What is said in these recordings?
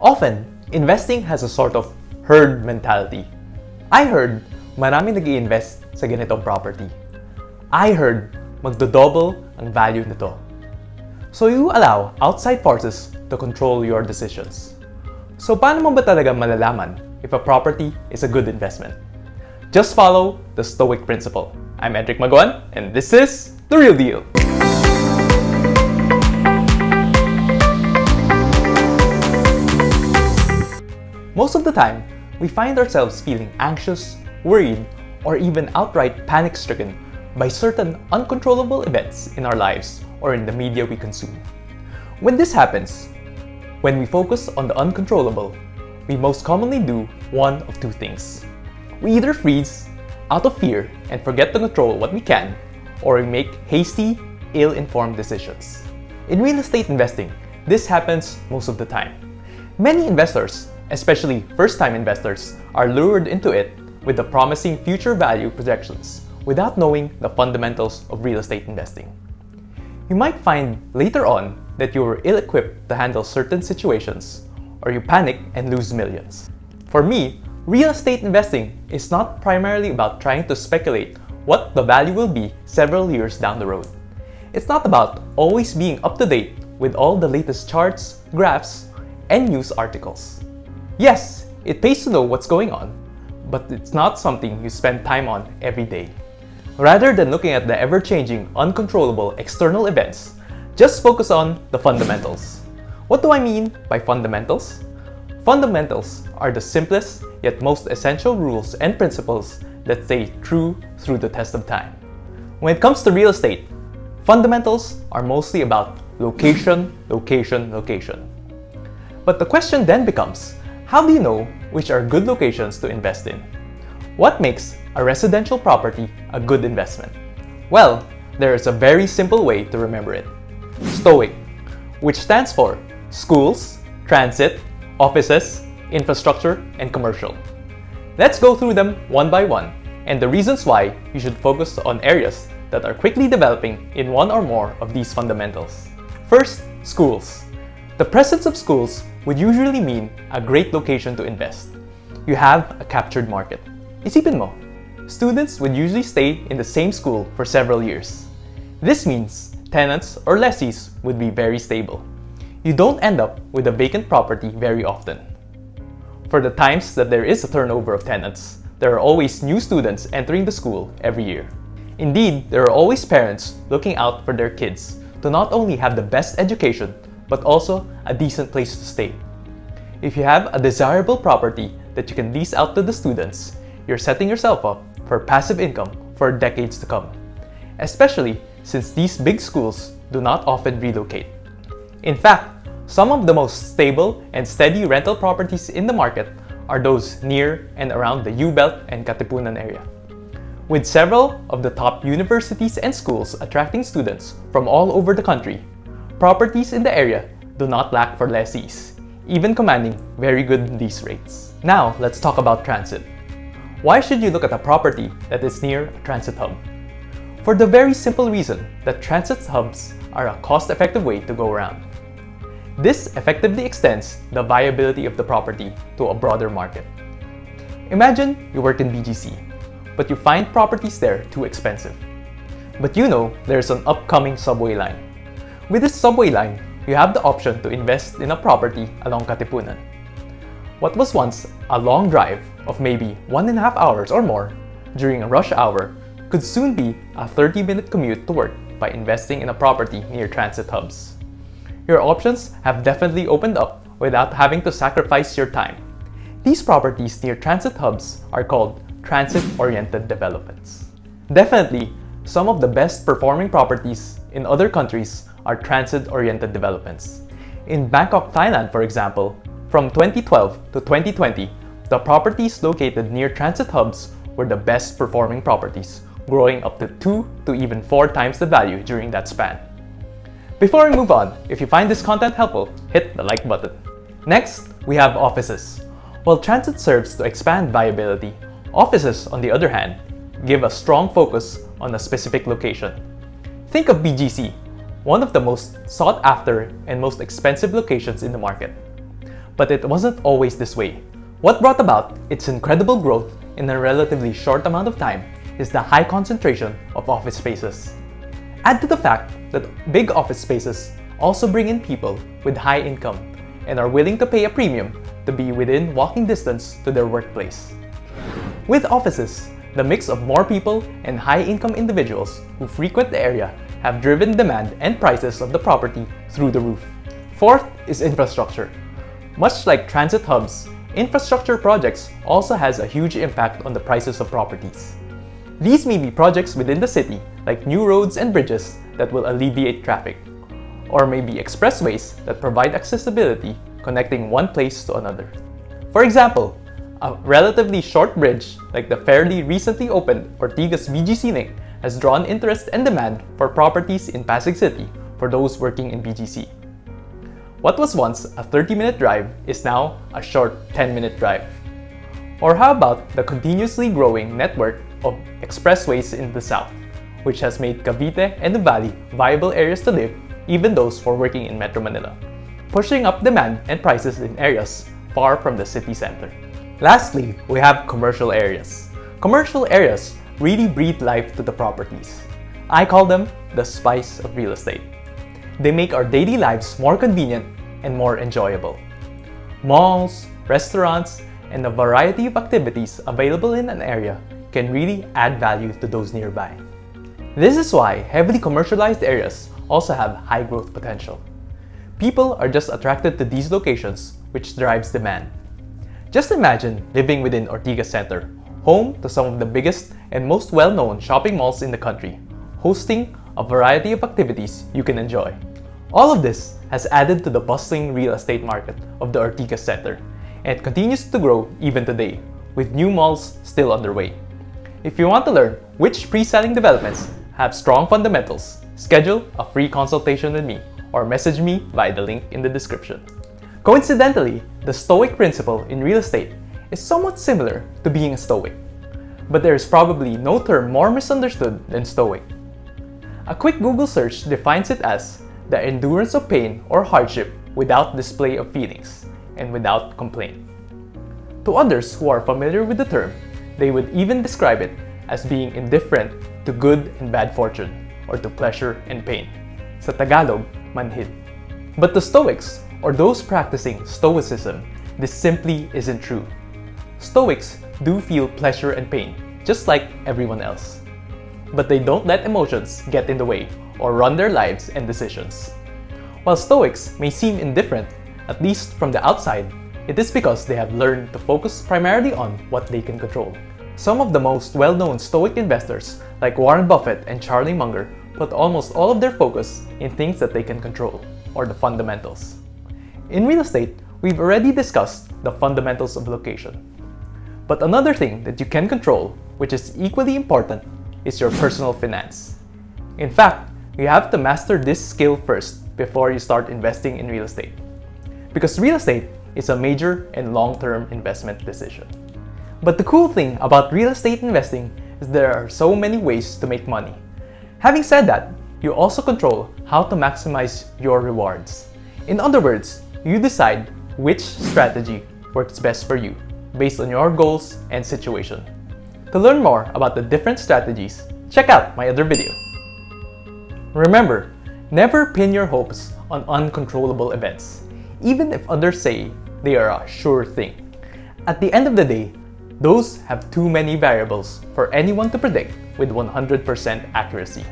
Often, investing has a sort of herd mentality. I heard marami nag-i-invest sa ganitong property. I heard magdo-double ang value nito. So you allow outside forces to control your decisions. So paano mo ba talaga malalaman if a property is a good investment? Just follow the S.T.O.I.C principle. I'm Edric Maguan, and this is The Real Deal. Most of the time, we find ourselves feeling anxious, worried, or even outright panic-stricken by certain uncontrollable events in our lives or in the media we consume. When this happens, when we focus on the uncontrollable, we most commonly do one of two things. We either freeze out of fear and forget to control what we can, or we make hasty, ill-informed decisions. In real estate investing, this happens most of the time. Many investors, especially first-time investors, are lured into it with the promising future value projections without knowing the fundamentals of real estate investing. You might find later on that you were ill-equipped to handle certain situations, or you panic and lose millions. For me, real estate investing is not primarily about trying to speculate what the value will be several years down the road. It's not about always being up to date with all the latest charts, graphs, and news articles. Yes, it pays to know what's going on, but it's not something you spend time on every day. Rather than looking at the ever-changing, uncontrollable external events, just focus on the fundamentals. What do I mean by fundamentals? Fundamentals are the simplest yet most essential rules and principles that stay true through the test of time. When it comes to real estate, fundamentals are mostly about location, location, location. But the question then becomes, how do you know which are good locations to invest in? What makes a residential property a good investment? Well, there is a very simple way to remember it. S.T.O.I.C, which stands for schools, transit, offices, infrastructure, and commercial. Let's go through them one by one and the reasons why you should focus on areas that are quickly developing in one or more of these fundamentals. First, schools. The presence of schools would usually mean a great location to invest. You have a captured market. Isipin mo, students would usually stay in the same school for several years. This means tenants or lessees would be very stable. You don't end up with a vacant property very often. For the times that there is a turnover of tenants, there are always new students entering the school every year. Indeed, there are always parents looking out for their kids to not only have the best education, but also a decent place to stay. If you have a desirable property that you can lease out to the students, you're setting yourself up for passive income for decades to come, especially since these big schools do not often relocate. In fact, some of the most stable and steady rental properties in the market are those near and around the U-Belt and Katipunan area. With several of the top universities and schools attracting students from all over the country, properties in the area do not lack for lessees, even commanding very good lease rates. Now, let's talk about transit. Why should you look at a property that is near a transit hub? For the very simple reason that transit hubs are a cost-effective way to go around. This effectively extends the viability of the property to a broader market. Imagine you work in BGC, but you find properties there too expensive. But you know there's an upcoming subway line. With this subway line, you have the option to invest in a property along Katipunan. What was once a long drive of maybe 1.5 hours or more during a rush hour could soon be a 30-minute commute to work by investing in a property near transit hubs. Your options have definitely opened up without having to sacrifice your time. These properties near transit hubs are called transit-oriented developments. Definitely, some of the best performing properties in other countries are transit-oriented developments. In Bangkok, Thailand, for example, from 2012 to 2020, the properties located near transit hubs were the best performing properties, growing up to 2 to even 4 times the value during that span. Before we move on, if you find this content helpful, hit the like button. Next, we have offices. While transit serves to expand viability, offices, on the other hand, give a strong focus on a specific location. Think of BGC, one of the most sought after and most expensive locations in the market. But it wasn't always this way. What brought about its incredible growth in a relatively short amount of time is the high concentration of office spaces. Add to the fact that big office spaces also bring in people with high income and are willing to pay a premium to be within walking distance to their workplace. With offices, the mix of more people and high-income individuals who frequent the area have driven demand and prices of the property through the roof. Fourth is infrastructure. Much like transit hubs, infrastructure projects also has a huge impact on the prices of properties. These may be projects within the city, like new roads and bridges that will alleviate traffic, or may be expressways that provide accessibility connecting one place to another. For example, a relatively short bridge like the fairly recently opened Ortigas BGC link has drawn interest and demand for properties in Pasig City for those working in BGC. What was once a 30-minute drive is now a short 10-minute drive. Or how about the continuously growing network of expressways in the south, which has made Cavite and Nuvali viable areas to live, even those for working in Metro Manila, pushing up demand and prices in areas far from the city center. Lastly, we have commercial areas. Commercial areas really breathe life to the properties. I call them the spice of real estate. They make our daily lives more convenient and more enjoyable. Malls, restaurants, and a variety of activities available in an area can really add value to those nearby. This is why heavily commercialized areas also have high growth potential. People are just attracted to these locations, which drives demand. Just imagine living within Ortigas Center, home to some of the biggest and most well-known shopping malls in the country, hosting a variety of activities you can enjoy. All of this has added to the bustling real estate market of the Ortigas Center, and it continues to grow even today, with new malls still underway. If you want to learn which pre-selling developments have strong fundamentals, schedule a free consultation with me or message me via the link in the description. Coincidentally, the STOIC principle in real estate is somewhat similar to being a stoic, but there is probably no term more misunderstood than stoic. A quick Google search defines it as the endurance of pain or hardship without display of feelings and without complaint. To others who are familiar with the term, they would even describe it as being indifferent to good and bad fortune or to pleasure and pain. Sa Tagalog, manhid. But the Stoics, or those practicing Stoicism, this simply isn't true. Stoics do feel pleasure and pain, just like everyone else. But they don't let emotions get in the way or run their lives and decisions. While Stoics may seem indifferent, at least from the outside, it is because they have learned to focus primarily on what they can control. Some of the most well-known Stoic investors, like Warren Buffett and Charlie Munger, put almost all of their focus in things that they can control, or the fundamentals. In real estate, we've already discussed the fundamentals of location. But another thing that you can control, which is equally important, is your personal finance. In fact, you have to master this skill first before you start investing in real estate. Because real estate is a major and long-term investment decision. But the cool thing about real estate investing is there are so many ways to make money. Having said that, you also control how to maximize your rewards. In other words, you decide which strategy works best for you based on your goals and situation. To learn more about the different strategies, check out my other video. Remember, never pin your hopes on uncontrollable events, even if others say they are a sure thing. At the end of the day, those have too many variables for anyone to predict with 100% accuracy.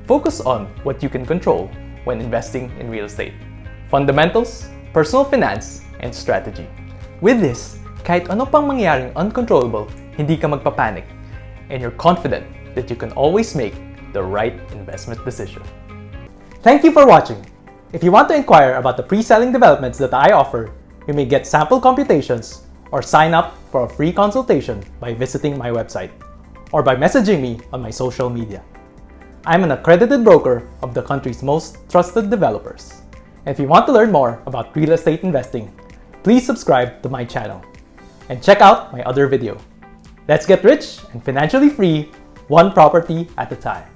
Focus on what you can control when investing in real estate: fundamentals, personal finance, and strategy. With this, kahit ano pang mangyaring uncontrollable, hindi ka magpapanik, and you're confident that you can always make the right investment decision. Thank you for watching. If you want to inquire about the pre-selling developments that I offer, you may get sample computations or sign up for a free consultation by visiting my website or by messaging me on my social media. I'm an accredited broker of the country's most trusted developers. And if you want to learn more about real estate investing, please subscribe to my channel and check out my other video. Let's get rich and financially free, one property at a time.